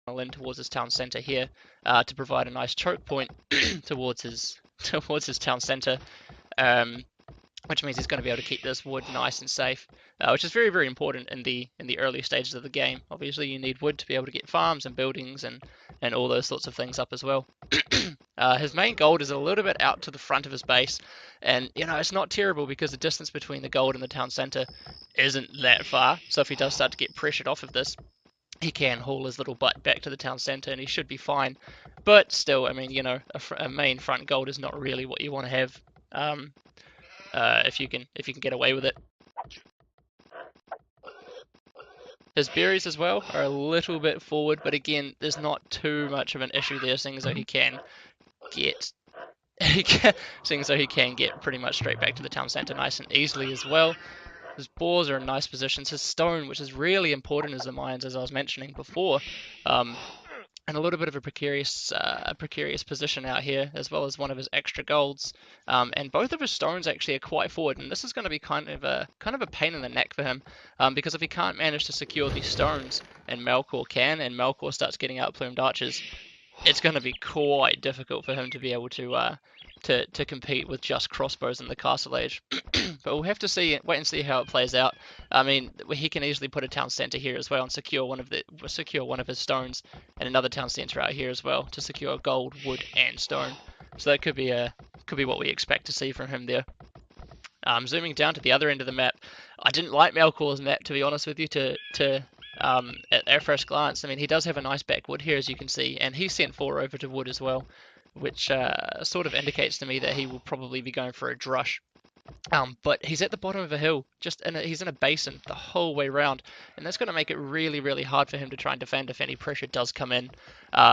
in towards his town center here to provide a nice choke point towards his town center, which means he's going to be able to keep this wood nice and safe, which is very, very important in the early stages of the game. Obviously, you need wood to be able to get farms and buildings and all those sorts of things up as well. His main gold is a little bit out to the front of his base, and it's not terrible because the distance between the gold and the town center isn't that far. So if he does start to get pressured off of this, he can haul his little butt back to the town center and he should be fine. But still, I mean, a main front gold is not really what you want to have if you can get away with it. His berries as well are a little bit forward, but again, there's not too much of an issue there, seeing as though he can get pretty much straight back to the town center nice and easily as well. His boars are in nice positions. His stone, which is really important as the Mayans, as I was mentioning before, and a little bit of a precarious position out here, as well as one of his extra golds. And both of his stones actually are quite forward, and this is going to be kind of a pain in the neck for him, because if he can't manage to secure these stones, and Melkor can, and Melkor starts getting out plumed archers, it's going to be quite difficult for him to be able to compete with just crossbows in the Castle Age. But we'll have to wait and see how it plays out. I mean, he can easily put a town center here as well and secure one of his stones, and another town center out here as well to secure gold, wood, and stone. So that could be what we expect to see from him there. Zooming down to the other end of the map, I didn't like Melkor's map, to be honest with you. At first glance, I mean, he does have a nice backwood here, as you can see, and he sent 4 over to wood as well, which sort of indicates to me that he will probably be going for a drush. But he's at the bottom of a hill, he's in a basin the whole way around, and that's going to make it really, really hard for him to try and defend if any pressure does come in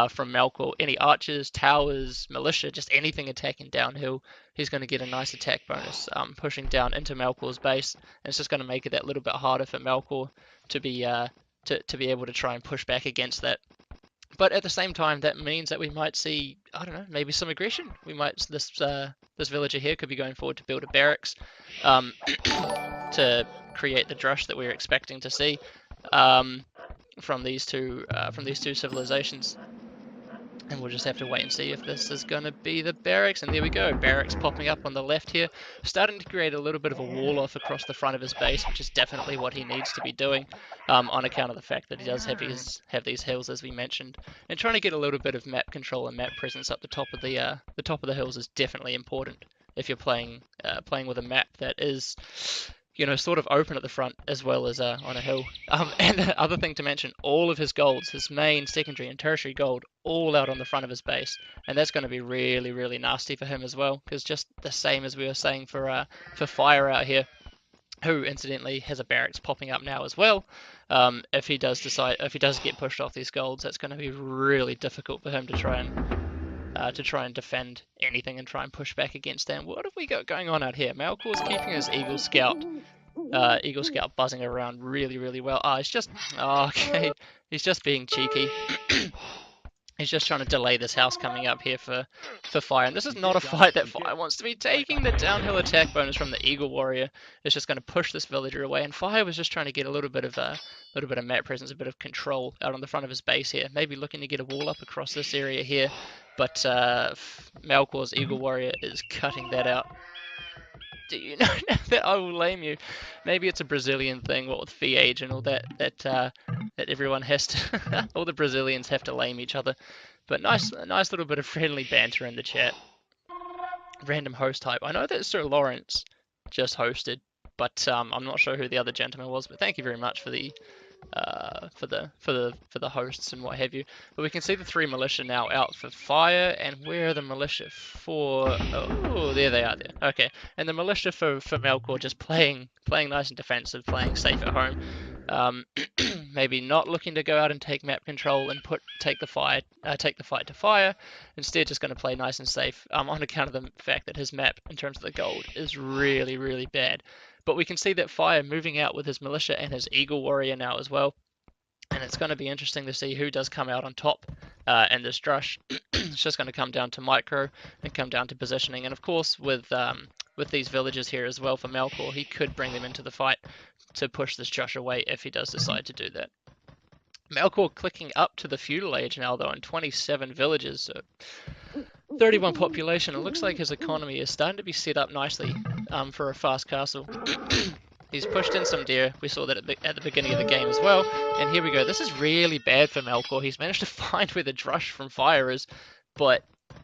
from Melkor. Any archers, towers, militia, just anything attacking downhill, he's going to get a nice attack bonus pushing down into Melkor's base, and it's just going to make it that little bit harder for Melkor to be able to try and push back against that. But at the same time, that means that we might see, I don't know, maybe some aggression. This villager here could be going forward to build a barracks to create the drush that we're expecting to see from these two civilizations. And we'll just have to wait and see if this is going to be the barracks. And there we go, barracks popping up on the left here, starting to create a little bit of a wall off across the front of his base, which is definitely what he needs to be doing on account of the fact that he does have these hills, as we mentioned. And trying to get a little bit of map control and map presence up the top of the hills is definitely important if you're playing with a map that is sort of open at the front as well as on a hill. And the other thing to mention, all of his golds, his main, secondary, and tertiary gold, all out on the front of his base, and that's going to be really, really nasty for him as well, because just the same as we were saying for Fire out here, who incidentally has a barracks popping up now as well. If he does get pushed off these golds, that's going to be really difficult for him to try and defend anything and try and push back against them. What have we got going on out here? Melkor's keeping his Eagle Scout buzzing around really, really well. Okay. He's just being cheeky. He's just trying to delay this house coming up here for Fire. And this is not a fight that Fire wants to be taking. The downhill attack bonus from the Eagle Warrior is just going to push this villager away. And Fire was just trying to get a little bit of map presence, a bit of control out on the front of his base here. Maybe looking to get a wall up across this area here. But Melkor's Eagle Warrior is cutting that out. Do you know that I will blame you? Maybe it's a Brazilian thing, what with fee age and all that everyone has to, all the Brazilians have to lame each other. But a nice little bit of friendly banter in the chat. Random host type. I know that Sir Lawrence just hosted, but I'm not sure who the other gentleman was. But thank you very much for the hosts and what have you. But we can see the 3 militia now out for Fire, and where are the militia for? Oh, there they are there. Okay, and the militia for Melkor just playing nice and defensive, playing safe at home. Maybe not looking to go out and take map control and take the fight to Fire. Instead, just going to play nice and safe on account of the fact that his map, in terms of the gold, is really, really bad. But we can see that Fire moving out with his militia and his Eagle Warrior now as well. And it's going to be interesting to see who does come out on top in this drush. It's just going to come down to micro and come down to positioning. And of course, with these villages here as well for Melkor, he could bring them into the fight to push this drush away if he does decide to do that. Melkor clicking up to the feudal age now though, and 27 villages, so 31 population. It looks like his economy is starting to be set up nicely for a fast castle. He's pushed in some deer. We saw that at the beginning of the game as well. And here we go. This is really bad for Melkor. He's managed to find where the Drush from Fire is, but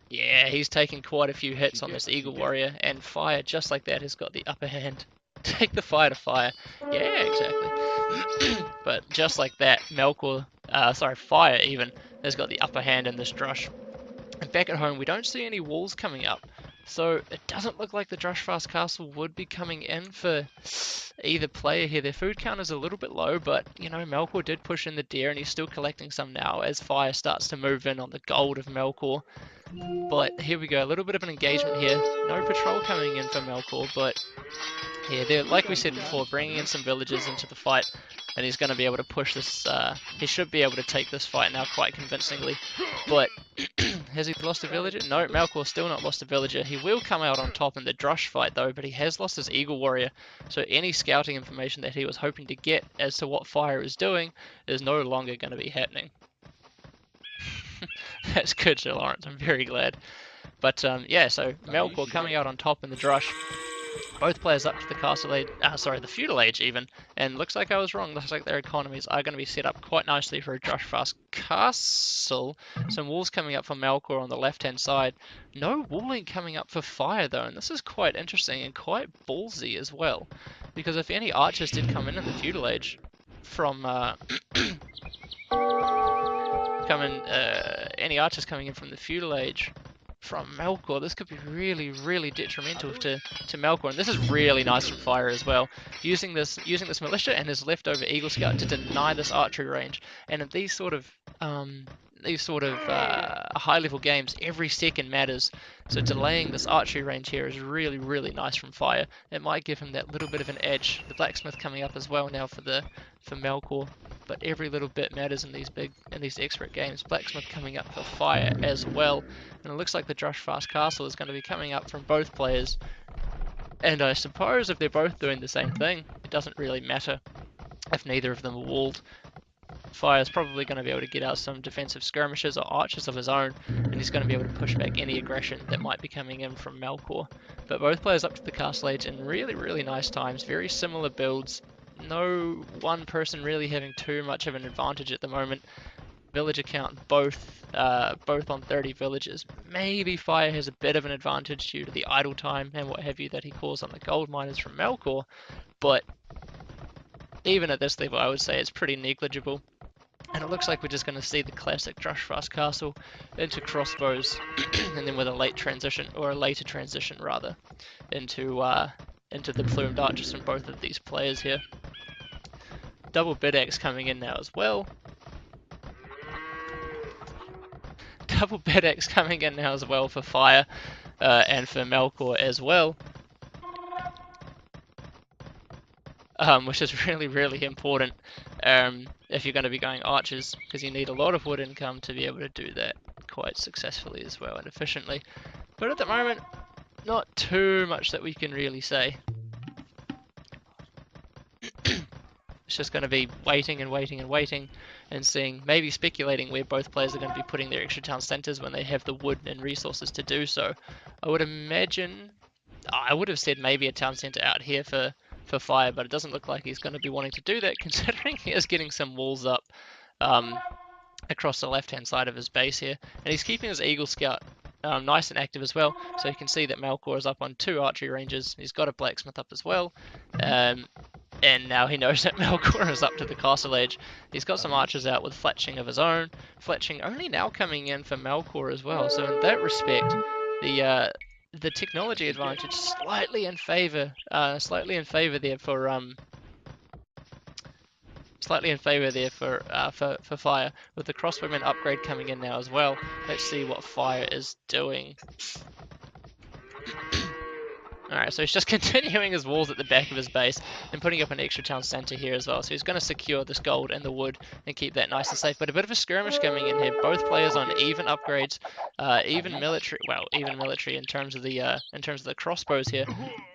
yeah, he's taken quite a few hits on this Eagle Warrior, and Fire, just like that, has got the upper hand. Take the Fire to Fire. Yeah, exactly. But just like that, Fire even, has got the upper hand in this Drush. And back at home, we don't see any walls coming up. So it doesn't look like the Drushfast Castle would be coming in for either player here. Their food count is a little bit low, but, you know, Melkor did push in the deer, and he's still collecting some now as Fire starts to move in on the gold of Melkor. But here we go, a little bit of an engagement here. No patrol coming in for Melkor, but yeah, they're, like we said before, bringing in some villagers into the fight, and he's going to be able to push this, he should be able to take this fight now quite convincingly. But has he lost a villager? No, Melkor's still not lost a villager. He will come out on top in the Drush fight though, but he has lost his Eagle Warrior, so any scouting information that he was hoping to get as to what Fire is doing is no longer going to be happening. That's good, Sir Lawrence, I'm very glad. But yeah, so Melkor coming out on top in the Drush. Both players up to the castle age, the feudal age even, and looks like I was wrong. Looks like their economies are going to be set up quite nicely for a Drushfast castle. Some walls coming up for Melkor on the left-hand side. No walling coming up for Fire though, and this is quite interesting and quite ballsy as well, because if any archers did come in the feudal age from any archers coming in from the feudal age from Melkor, this could be really, really detrimental to Melkor, and this is really nice from Fire as well. Using this militia and his leftover Eagle Scout to deny this archery range, and in these sort of high-level games, every second matters. So delaying this archery range here is really, really nice from Fire. It might give him that little bit of an edge. The blacksmith coming up as well now for Melkor, but every little bit matters in these expert games. Blacksmith coming up for Fire as well, and it looks like the Drushfast Castle is going to be coming up from both players. And I suppose if they're both doing the same thing, it doesn't really matter if neither of them are walled. Fire's probably going to be able to get out some defensive skirmishes or archers of his own, and he's going to be able to push back any aggression that might be coming in from Melkor. But both players up to the castle age in really, really nice times, very similar builds. No one person really having too much of an advantage at the moment. Villager count both on 30 villages. Maybe Fire has a bit of an advantage due to the idle time and what have you that he calls on the gold miners from Melkor, but even at this level I would say it's pretty negligible. And it looks like we're just going to see the classic Drushfast Castle into crossbows, and then with a later transition rather, into the plumed archers from both of these players here. Double Bid-Axe coming in now as well. Double Bid-Axe coming in now as well for Fire, and for Melkor as well. Which is really, really important if you're going to be going archers, because you need a lot of wood income to be able to do that quite successfully as well and efficiently. But at the moment, not too much that we can really say. It's just going to be waiting and waiting and waiting and seeing, maybe speculating where both players are going to be putting their extra town centres when they have the wood and resources to do so. I would imagine, I would have said maybe a town centre out here for Fire, but it doesn't look like he's going to be wanting to do that, considering he is getting some walls up across the left hand side of his base here, and he's keeping his Eagle Scout nice and active as well, so you can see that Melkor is up on 2 archery ranges. He's got a blacksmith up as well, and now he knows that Melkor is up to the castle age. He's got some archers out with fletching of his own. Fletching only now coming in for Melkor as well, so in that respect, the technology advantage slightly in favor there for Fire, with the crossbowman upgrade coming in now as well. Let's see what Fire is doing. Alright, so he's just continuing his walls at the back of his base and putting up an extra town centre here as well. So he's going to secure this gold and the wood and keep that nice and safe. But a bit of a skirmish coming in here. Both players on even upgrades, even military in terms of the crossbows here.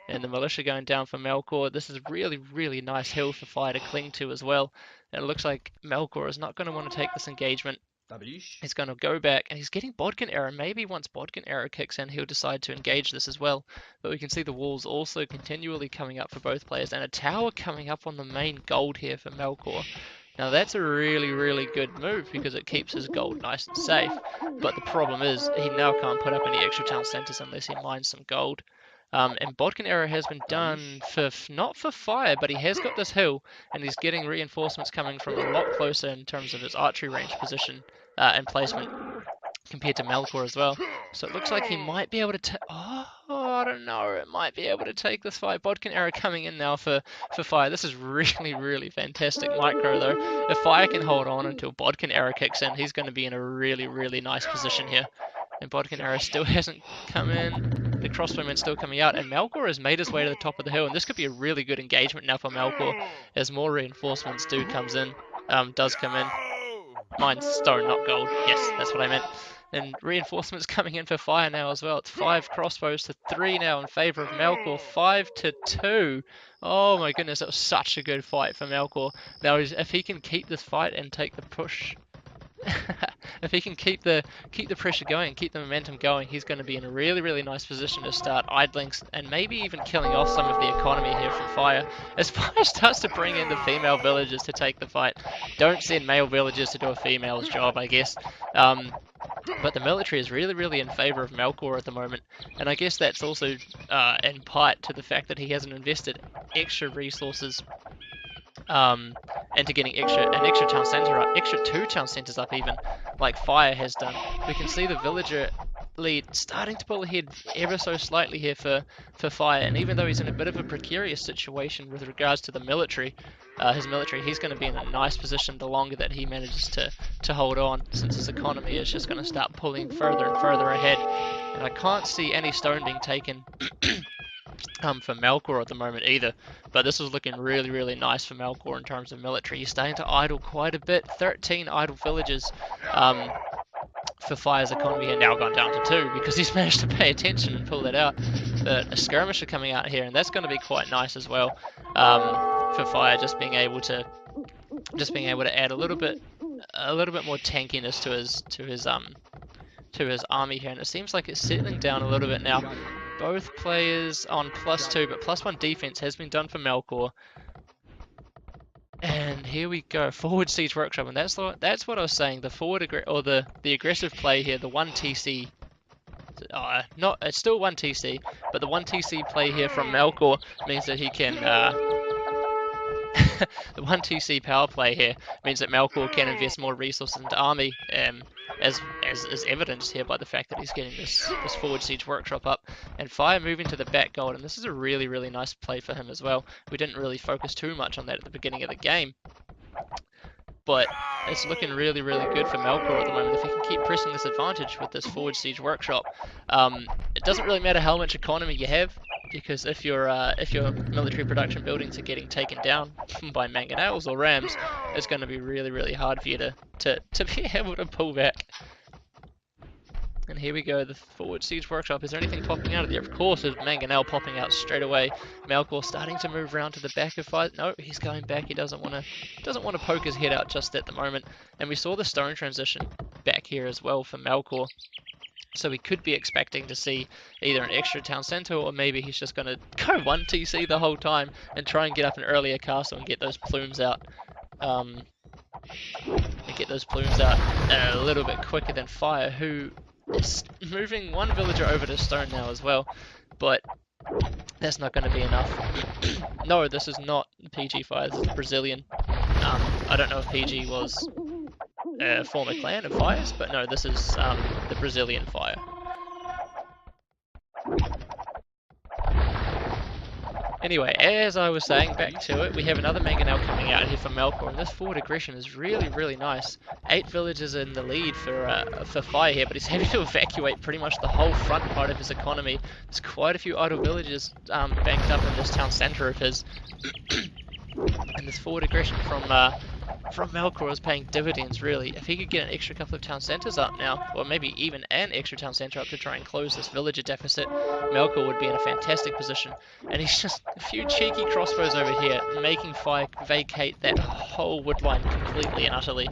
And the militia going down for Melkor. This is really, really nice hill for Fire to cling to as well. And it looks like Melkor is not going to want to take this engagement. He's going to go back, and he's getting Bodkin error. Maybe once Bodkin error kicks in, he'll decide to engage this as well. But we can see the walls also continually coming up for both players, and a tower coming up on the main gold here for Melkor. Now that's a really, really good move because it keeps his gold nice and safe. But the problem is he now can't put up any extra town centers unless he mines some gold. And Bodkin error has been done for not for Fire, but he has got this hill, and he's getting reinforcements coming from a lot closer in terms of his archery range position and placement compared to Melkor as well. So it looks like he might be able to take... Oh, I don't know. It might be able to take this fight. Bodkin error coming in now for Fire. This is really, really fantastic micro, though. If Fire can hold on until Bodkin error kicks in, he's going to be in a really, really nice position here. And Bodkin error still hasn't come in. The crossbowman's still coming out, and Melkor has made his way to the top of the hill, and this could be a really good engagement now for Melkor as more reinforcements does come in. Mine's stone, not gold. Yes, that's what I meant. And reinforcements coming in for Fire now as well. It's 5 crossbows to 3 now in favour of Melkor. 5 to 2. Oh my goodness, that was such a good fight for Melkor. Now, if he can keep this fight and take the push, if he can keep the pressure going, keep the momentum going, he's going to be in a really, really nice position to start idling and maybe even killing off some of the economy here from Fire. As Fire starts to bring in the female villagers to take the fight. Don't send male villagers to do a female's job, I guess. But the military is really, really in favour of Melkor at the moment, and I guess that's also in part to the fact that he hasn't invested extra resources into getting an extra town centre up, extra 2 town centres up even, like Fire has done. We can see the villager lead starting to pull ahead ever so slightly here for Fire, and even though he's in a bit of a precarious situation with regards to the military, he's going to be in a nice position the longer that he manages to hold on, since his economy is just going to start pulling further and further ahead. And I can't see any stone being taken for Melkor at the moment either, but this is looking really, really nice for Melkor in terms of military. He's starting to idle quite a bit. 13 idle villages for Fire's economy have now gone down to 2 because he's managed to pay attention and pull that out. But a skirmisher coming out here, and that's going to be quite nice as well for Fire, just being able to add a little bit more tankiness to his army here, and it seems like it's settling down a little bit now. Both players on +2, but +1 defense has been done for Melkor. And here we go, forward siege workshop, and that's what I was saying. The the aggressive play here, the 1 TC. It's still 1 TC, but the 1 TC play here from Melkor means that he can. The 1 TC power play here means that Melkor can invest more resources into army, as is evidenced here by the fact that he's getting this forward siege workshop up, and Fire moving to the back gold, and this is a really, really nice play for him as well. We didn't really focus too much on that at the beginning of the game, but it's looking really, really good for Melkor at the moment if he can keep pressing this advantage with this forward siege workshop. It doesn't really matter how much economy you have, because if your military production buildings are getting taken down by mangonels or rams, it's going to be really, really hard for you to be able to pull back. And here we go, the forward siege workshop. Is there anything popping out of there? Of course, there's mangonel popping out straight away. Melkor starting to move around to the back of Fire. No, he's going back. He doesn't want to poke his head out just at the moment. And we saw the stone transition back here as well for Melkor. So we could be expecting to see either an extra town centre, or maybe he's just going to go 1 TC the whole time and try and get up an earlier castle and get those plumes out. A little bit quicker than Fire, who is moving 1 villager over to stone now as well. But that's not going to be enough. No, this is not PG Fire, this is Brazilian. I don't know if PG was a former clan of Fires, but no, this is the Brazilian Fire. Anyway, as I was saying, back to it, we have another mangonel coming out here for Melkor, and this forward aggression is really, really nice. 8 villages in the lead for Fire here, but he's having to evacuate pretty much the whole front part of his economy. There's quite a few idle villages banked up in this town centre of his, and this forward aggression from Melkor is paying dividends, really. If he could get an extra couple of town centres up now, or maybe even an extra town centre up to try and close this villager deficit, Melkor would be in a fantastic position. And he's just a few cheeky crossbows over here, making Fire vacate that whole wood line completely and utterly.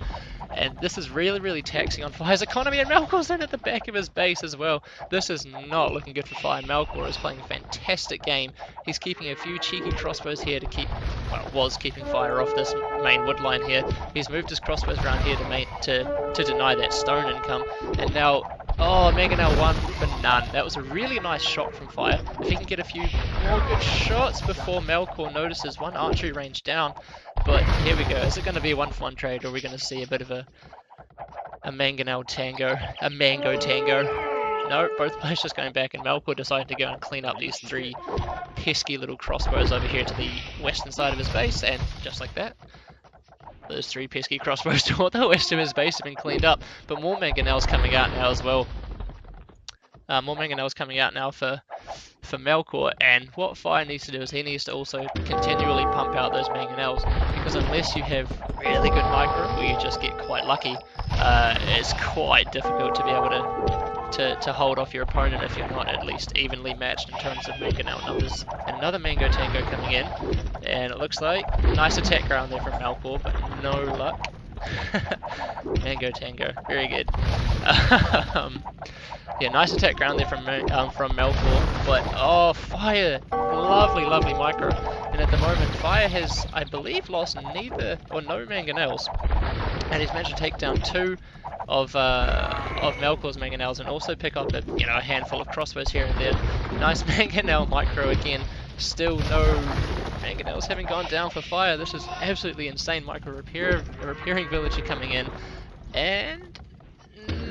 And this is really, really taxing on Fire's economy, and Melkor's in at the back of his base as well. This is not looking good for Fire. Melkor is playing a fantastic game. He's keeping a few cheeky crossbows here to keep, well, was keeping Fire off this main wood line here. He's moved his crossbows around here to deny that stone income, and now, oh, Mangonel 1 for none. That was a really nice shot from Fire. If he can get a few more good shots before Melkor notices, one archery range down. But here we go. Is it going to be a 1-for-1 trade, or are we going to see a bit of a Mangonel tango, a mango tango? No, both players just going back, and Melkor decided to go and clean up these 3 pesky little crossbows over here to the western side of his base, and just like that, those 3 pesky crossbows toward the west of his base have been cleaned up. But more mangonels coming out now as well. More mangonels coming out now for Melkor, and what Fire needs to do is he needs to also continually pump out those mangonels, because unless you have really good micro, where you just get quite lucky, it's quite difficult to be able to hold off your opponent if you're not at least evenly matched in terms of mangonel numbers. And another Mango Tango coming in, and it looks like nice attack ground there from Melkor, but no luck. Mango Tango, very good. Yeah, nice attack ground there from Melkor, but oh, Fire, lovely, lovely micro. And at the moment, Fire has, I believe, lost neither or no mangonels, and he's managed to take down 2 of Melkor's mangonels and also pick up a handful of crossbows here and there. Nice mangonel micro again. Still no mangonels having gone down for Fire. This is absolutely insane. Micro repairing villager coming in, and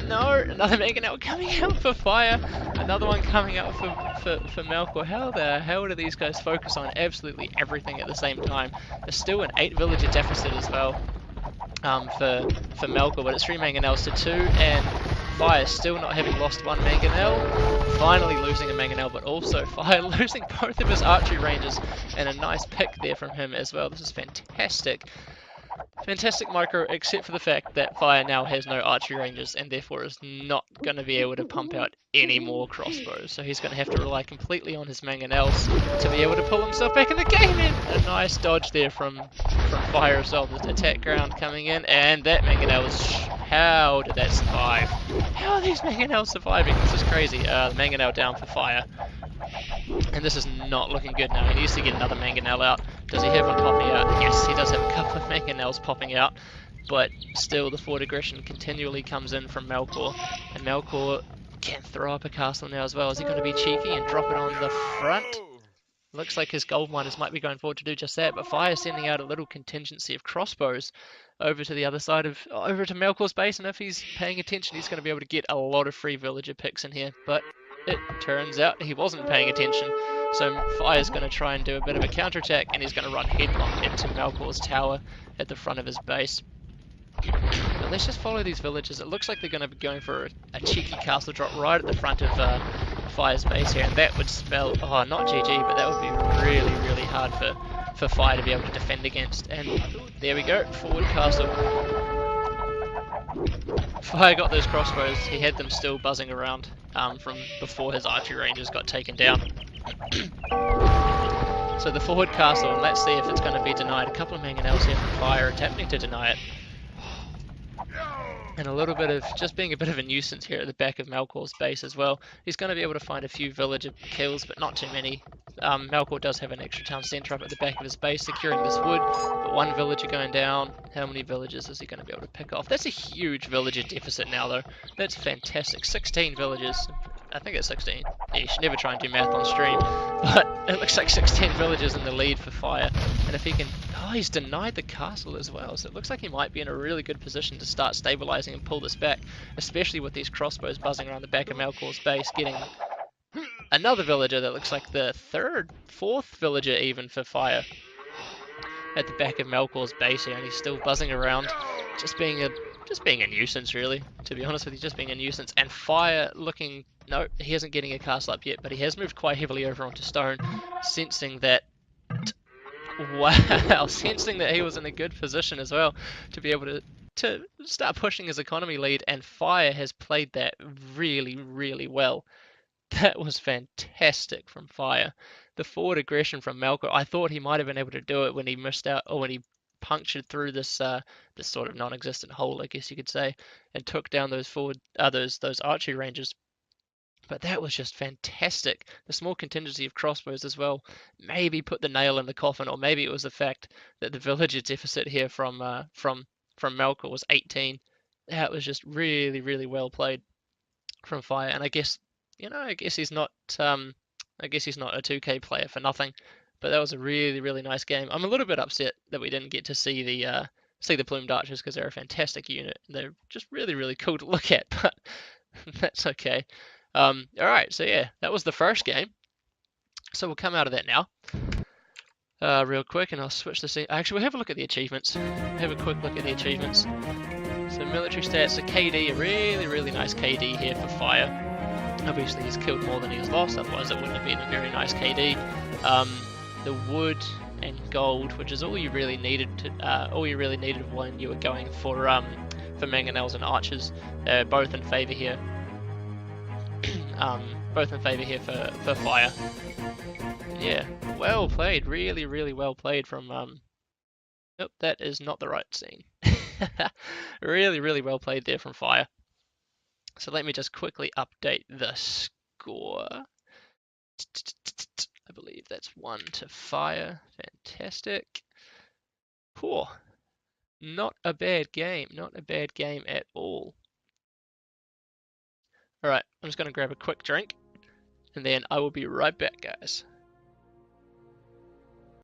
no, another mangonel coming out for Fire. Another one coming out for Melkor. How the hell do these guys focus on absolutely everything at the same time? There's still an 8 villager deficit as well for Melkor, but it's 3 mangonels to 2, and Fire still not having lost 1 mangonel, finally losing a mangonel, but also Fire losing both of his archery ranges, and a nice pick there from him as well. This is fantastic. Fantastic micro, except for the fact that Fire now has no archery ranges and therefore is not going to be able to pump out any more crossbows. So he's going to have to rely completely on his mangonels to be able to pull himself back in the game. And a nice dodge there from Fire as well. The attack ground coming in, and that mangonel is... How did that survive? How are these mangonels surviving? This is crazy. The mangonel down for Fire. And this is not looking good now. He needs to get another mangonel out. Does he have one popping out? Yes, he does have a couple of mangonels popping out. But still, the forward aggression continually comes in from Melkor. And Melkor can throw up a castle now as well. Is he going to be cheeky and drop it on the front? Looks like his gold miners might be going forward to do just that. But Fire sending out a little contingency of crossbows over to the other side of, over to Melkor's base. And if he's paying attention, he's going to be able to get a lot of free villager picks in here. But it turns out he wasn't paying attention, so Fire's going to try and do a bit of a counterattack, and he's going to run headlong into Melkor's tower at the front of his base. But let's just follow these villagers. It looks like they're going to be going for a cheeky castle drop right at the front of Fire's base here, and that would spell, oh, not GG, but that would be really, really hard for Fire to be able to defend against. And there we go, forward castle. Fire got those crossbows. He had them still buzzing around from before his archery ranges got taken down. So the forward castle, and let's see if it's going to be denied. A couple of mangonels here from Fire attempting to deny it. And a little bit of, just being a bit of a nuisance here at the back of Melkor's base as well. He's going to be able to find a few villager kills, but not too many. Melkor does have an extra town centre up at the back of his base, securing this wood, but 1 villager going down. How many villagers is he going to be able to pick off? That's a huge villager deficit now, though. That's fantastic. 16 villagers. I think it's 16. Yeah, you should never try and do math on stream, but it looks like 16 villagers in the lead for Fire. And if he can... Oh, he's denied the castle as well, so it looks like he might be in a really good position to start stabilising and pull this back, especially with these crossbows buzzing around the back of Melkor's base, getting Another villager that looks like the fourth villager even for fire at the back of Melkor's base here, and he's still buzzing around, just being a nuisance, really. To be honest with you, just being a nuisance. And fire looking, no, he isn't getting a castle up yet, but he has moved quite heavily over onto stone, sensing that. Wow, sensing that he was in a good position as well to be able to start pushing his economy lead, and fire has played that really, really well. That was fantastic from Fire. The forward aggression from Melkor. I thought he might have been able to do it when he missed out, or when he punctured through this sort of non-existent hole, I guess you could say, and took down those those archery ranges. But that was just fantastic. The small contingency of crossbows as well maybe put the nail in the coffin, or maybe it was the fact that the villager deficit here from Melkor was 18. That was just really, really well played from Fire, and I guess I guess he's not I guess he's not a 2K player for nothing. But that was a really, really nice game. I'm a little bit upset that we didn't get to see the plumed archers, because they're a fantastic unit. They're just really, really cool to look at, but that's okay. All right, so yeah, that was the first game. So we'll come out of that now, real quick, and I'll switch the scene. Actually, we'll have a look at the achievements. Have a quick look at the achievements. So military stats, a KD, a really, really nice KD here for Fire. Obviously, he's killed more than he's lost, otherwise it wouldn't have been a very nice KD. The wood and gold, which is all you really needed when you were going for mangonels and archers, both in favor here. Both in favor here for Fire. Yeah, well played, really, really well played from. Nope, that is not the right scene. Really, really well played there from Fire. So let me just quickly update the score. I believe that's 1 to Fire. Fantastic. Poor. Not a bad game. Not a bad game at all. Alright, I'm just going to grab a quick drink, and then I will be right back, guys.